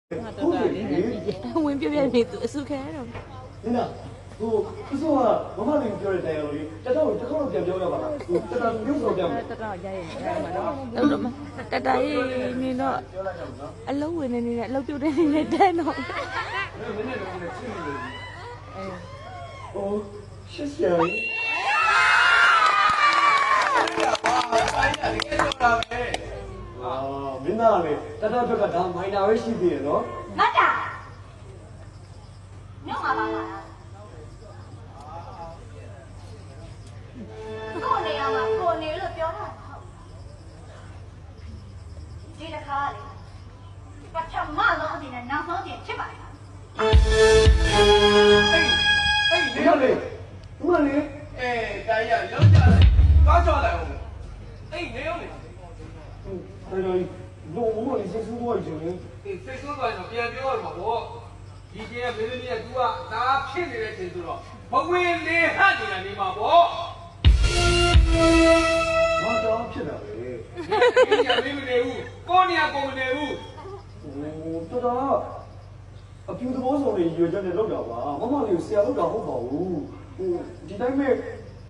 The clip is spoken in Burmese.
ဟုတ်တယ်လေဝင်ပြပြနေသူအစုခဲတော့ နင်ကဟိုအစိုးရမမလေးပြောတဲ့တိုင်အောင်လေတတော်တစ်ခေါက်တော့ပြန်ပြောရပါလားဟိုတတော်မျိုးတော့ပြန် တတရရမှာတော့တော့မတတရေးနေတော့အလုံးဝင်နေနေအလုံးပြုတ်နေနေတဲ့တော့ မင်းနဲ့လည်းချင်းနေလေဟိုရှစ်ရှယ်မင်းသားလေတတော်ဘက်ကဒါမိုင်နာပဲရှိသေးတယ်နော် မတ်တာမြို့မှာပါလားကိုနေရမှာကိုနေလို့ပြောတာဒီတစ်ခါလေပထမဆုံးအပြင်နဲ့နောက်ဆုံးအပြင်ဖြစ်ပါလား ဒီကလေဒီကလေ တိုင်းရလောက်ကြတယ်သွားကြလိုက်အောင်အေးနေအောင်လေ တော်တော်လုံးဝလေးစိတ်ဆိုးသွားကြတယ် စိတ်ဆိုးသွားရင်တော့ပြန်ပြောရမှာပေါ့ဒီကျင်းကမင်းသမီးက तू ကဒါဖြစ်နေတဲ့ချိန်ဆိုတော့မဝင်လေဟတ်နေတာနေမှာပေါ့ ဘာတော့ဖြစ်တာလဲ ဒီကမင်းမနေဘူးကိုနေရကိုမနေဘူး ဟိုတော်တော်အပြူသဘောဆောင်နေရွေချက်နဲ့လောက်တာပါမမလေးကိုဆရာလောက်တာဟုတ်ပါဘူးဟိုဒီတိုင်းမဲ့